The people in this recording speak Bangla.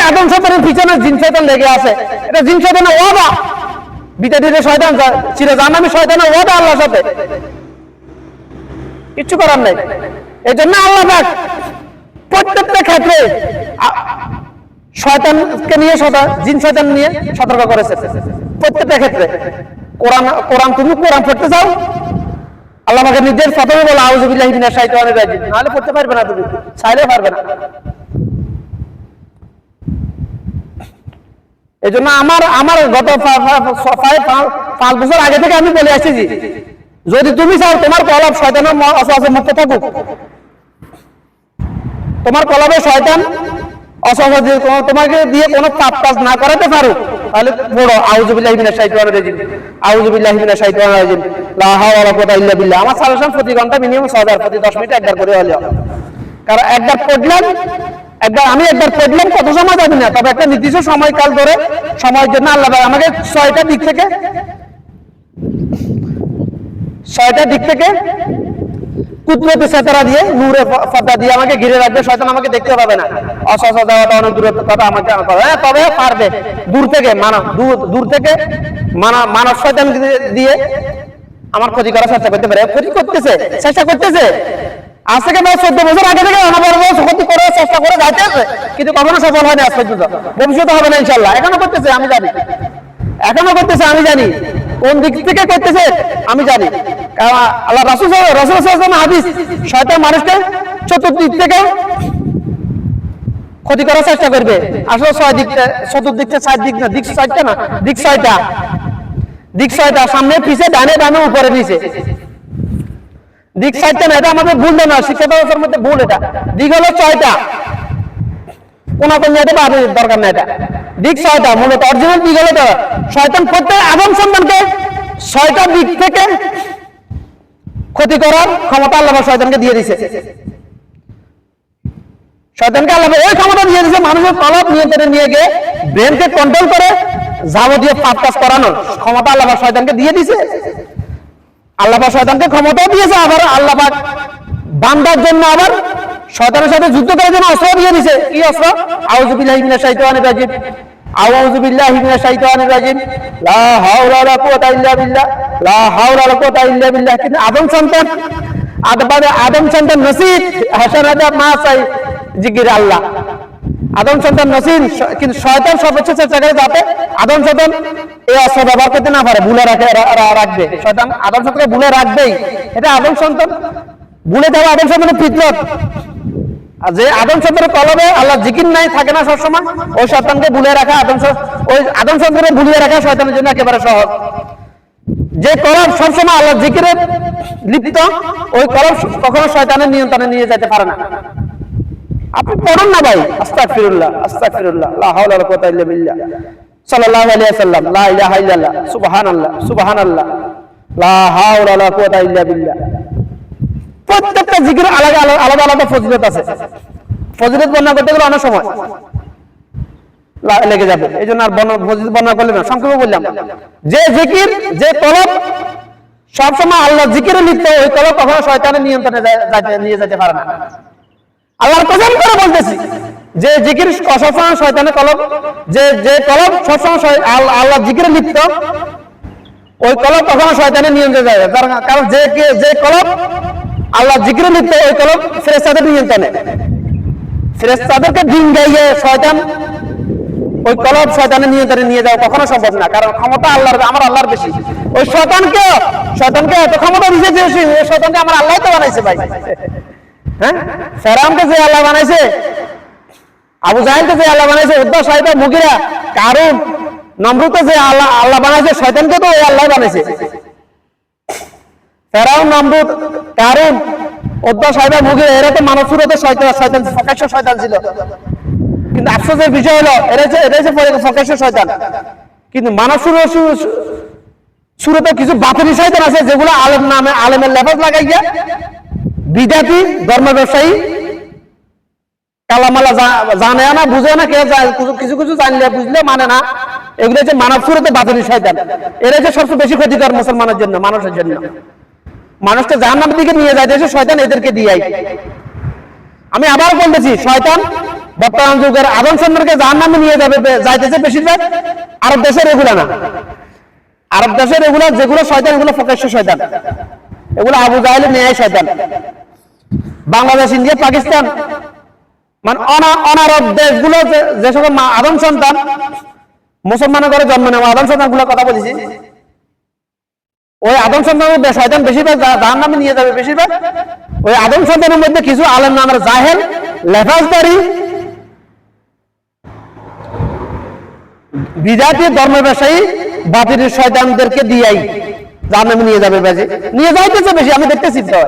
আদম সন্তানের পিছনে জিন শয়তান লেগে আছে, এটা জিন শয়তানের ওয়াদা, বিতাড়িত শয়তান চিরজাহান্নামী শয়তানের ওয়াদা আল্লাহর সাথে, কিচ্ছু করার নাই। এই জন্য আল্লাহ পাক প্রত্যেকটা ক্ষেত্রে শয়তানকে নিয়ে জিন শয়তান নিয়ে সতর্ক করেছে প্রত্যেকটা ক্ষেত্রে। কোরআন তুমি কোরআন পড়তে চাও, আল্লাহ পাকের নির্দেশ প্রথমে বলো আউযু বিল্লাহি মিনাশ শাইতানির রাজিম, নাহলে পড়তে পারবে না, তুমি চাইলে পারবে না। এই জন্য আমার গত 5 বছর আগে থেকে আমি বলে আসছি, যদি তুমি চাও তোমার কলব শয়তানের অসওয়াসে মুক্ত থাকুক, তোমার কলবে শয়তান অসওয়াসা তোমাকে দিয়ে কোনো পাপ কাজ না করাতে পারো, তাহলে পড়ো আউযু বিল্লাহি মিনাশ শাইতানির রাজিম, আউযু বিল্লাহি মিনাশ শাইতানির রাজিম, লা হাওলা ওয়ালা কুওয়াতা ইল্লা বিল্লাহ। আমার সাজেশন প্রতি ঘন্টা মিনিমাম 6000, প্রতি 10 মিনিট একবার করে হলো। কারণ একবার পড়লাম কত সময় যাবে না, তবে একটা নির্দিষ্ট সময়কাল ধরে সময়ের জন্য আল্লাহ আমাকে 6টা দিক থেকে কুদরতে সেতারা দিয়ে নূরে পর্দা দিয়ে আমাকে ঘিরে রাখবে, শয়তান আমাকে দেখতে পাবে না। অসহসা যাওয়াটা অনেক দূরত্ব কথা আমাকে তবে পারবে দূর থেকে মানব শয়তান দিয়ে আমার ক্ষতি করার চেষ্টা করতে পারে, চেষ্টা করতেছে। আজ থেকে 14 বছর আগে থেকে ক্ষতি করার চেষ্টা করে যাইতে আছে, কিন্তু কখনো সফল হয়নি আজ পর্যন্ত, ভবিষ্যতে হবে না ইনশাল্লাহ। এখনো করতেছে আমি জানি কোন দিক থেকে করতেছে আমি জানি। আল্লাহ রাসূল হাদিস, শয়তান মানুষকে চতুর্দিক থেকে ক্ষতি করার চেষ্টা করবে। আসলে 6 দিক, চতুর্দিকটা 4 দিক না, দিক 6টা না, দিক 6টা, সামনে পিছে ডানে বামে উপরে নিচে, দিক 6টা না। এটা আমাদের ভুল না, শিক্ষা ব্যবস্থার মধ্যে ভুল। এটা দিক হলো 6টা, কোন দরকার না, এটা দিক 6টা। মূলত অরিজিনাল দিক হলো শয়তান প্রত্যেক আদম সন্তানকে 6টা দিক থেকে ক্ষতি করার ক্ষমতা আল্লাহ শয়তানকে দিয়ে দিয়েছে। শয়তানকে আল্লাহ ওই ক্ষমতা দিয়ে দিয়েছে মানুষের কলব নিয়ন্ত্রণে নিয়ে গিয়ে ব্রেনকে কন্ট্রোল করে যাবতীয় পাপ কাজ করানোর ক্ষমতা আল্লাহ শয়তানকে দিয়ে দিয়েছে। আল্লাহ শয়তানকে ক্ষমতাও দিয়েছে, আবার আল্লাহ বান্দার জন্য আবার শয়তানের সাথে যুদ্ধ করার জন্য অস্ত্র দিয়ে দিয়েছে। কি অস্ত্র? আউযু বিল্লাহি মিনাশ শাইতানির রাজিম, আউযু বিল্লাহি মিনাশ শাইতানির রাজিম, লা হাওলা ওয়ালা কুওয়াতা ইল্লা বিল্লাহ, লা হাওলা ওয়ালা কুওয়াতা ইল্লা বিল্লাহ। কিন্তু আদম সন্তান নসিব হাসানাত মা চাই জিকির আল্লাহ, আদম সন্তান নসিব। কিন্তু শয়তান সর্বোচ্চ চেষ্টা করে যাতে আদম সন্তান এই অস্ত্র ব্যবহার করতে না পারে, ভুলে রাখবে। শয়তান আদম সন্তানকে ভুলে রাখবেই, এটা আদম সন্তান ভুলে যাওয়া আদম সন্তানের ফিতরত। আর যে আদম সন্তানের কলবে আল্লাহ জিকির নাই, থাকে না সবসময়, ওই শয়তানকে ভুলে রাখা আদম সন্তানকে ভুলিয়ে রাখা শয়তানের জন্য একেবারে সহজ। যে কলব সবসময় আল্লাহ জিকিরে লিপ্ত, ওই কলব কখনো শয়তানের নিয়ন্ত্রণে নিয়ে যেতে পারে না। আপনি পড়ুন না ভাই, আস্তাগফিরুল্লাহ আস্তাগফিরুল্লাহ, লা হাওলা ওয়ালা কুওয়াতা ইল্লা বিল্লাহ, সাল্লাল্লাহু আলাইহি ওয়াসাল্লাম, লা ইলাহা ইল্লাল্লাহ, সুবহানাল্লাহ সুবহানাল্লাহ, লা হাওলা ওয়ালা কুওয়াতা ইল্লা বিল্লাহ। প্রত্যেকটা জিকির আলাদা আলাদা ফজিলত আছে। ফজিলত বর্ণনা করতে গেলে অনেক সময় লেগে যাবে, এই জন্য আর ফজিলত বর্ণনা করলে না, সংক্ষেপে বললাম যে জিকির, যে কলব সবসময় আল্লাহ জিকিরে লিপ্ত, ওই কলব কখনো শয়তানের নিয়ন্ত্রণে নিয়ে যেতে পারে না। আল্লাহর কসম করে বলতেছি, যে জিকির সবসময় শয়তানের কলব, যে কলব সবসময় আল্লাহ জিকিরে লিপ্ত, ওই কলব কখনো শয়তানের নিয়ন্ত্রণে যায়। কারণ যে কলব আল্লাহ জিকিরে লিপ্ত, ওই কলব ফেরেশতাদের নিয়ন্ত্রণে। ফেরেশতাদেরকে দিন গাইয়ে শয়তান ওই কলব শয়তানের নিয়ন্ত্রণে নিয়ে যাওয়া কখনো সম্ভব না, কারণ ক্ষমতা আল্লাহর বেশি। ওই শয়তানকে এত ক্ষমতা দিয়েছে যে শয়তানকে আমার আল্লাহ তো বানাইছে ভাই। হ্যাঁ, ফেরাউনকে যে আল্লাহ বানাইছে, আবু জাহেলকে যে আল্লাহ বানাইছে, উদ্বা সাহেবা মুগিরা, কারুন, নমরুদকে যে আল্লাহ বানাইছে, শয়তানকে তো ওই আল্লাহ বানাইছে। ফেরাউন, নমরুদ, কারুন, উদ্বা সাহেবা মুগিরা, এরা তো মানব সুরতে শয়তান প্রকাশ্য শয়তান ছিল। কিন্তু আফসোসের বিষয় হলো এরা যে প্রকাশ্য শয়তান, কিন্তু মানব সুরতে কিছু বাতিল শয়তান আছে, যেগুলো আলেমের লেফাজ লাগাইয়া বিদাতি ধর্ম ব্যবসায়ী কালামালা জানে না, বুঝে না, কিছু জানলে বুঝলে মানে না, এগুলো যে মানব সুরতে বাতিল শয়তান। এরা যে সবচেয়ে বেশি ক্ষতিকর মুসলমানের জন্য, মানুষের জন্য, মানুষকে জাহান্নামের দিকে নিয়ে যায় শয়তান, এদেরকে দিয়াই। আমি আবার বলতেছি, শয়তান বর্তমান যুগের আদম সন্তানকে জাহান্নামে নিয়ে যাবে যাইতেছে বেশিরভাগ আরব দেশের এগুলা না। আরব দেশের এগুলা যেগুলো শয়তান, এগুলো প্রকাশ্য শয়তান, এগুলো আবু জাহেলের ন্যায় শয়তান। বাংলাদেশ, ইন্ডিয়া, পাকিস্তান মানে অনারব দেশগুলো যে সকল আদম সন্তান, মুসলমানের ঘরে জন্ম নেওয়া আদম সন্তান গুলোর কথা বলেছি, ওই আদম সন্তানের শয়তান বেশিরভাগ জাহান্নামে নিয়ে যাবে বেশিরভাগ। ওই আদম সন্তানের মধ্যে কিছু আলেম নামের জাহেল, লেফাজদারি, বিজাতি, ধর্ম ব্যবসায়ী, বাতিল শয়তানদেরকে দিয়েই জাহান্নামে নিয়ে যাবে, নিয়ে যাইতেছে বেশি, আমি দেখতেছি তো।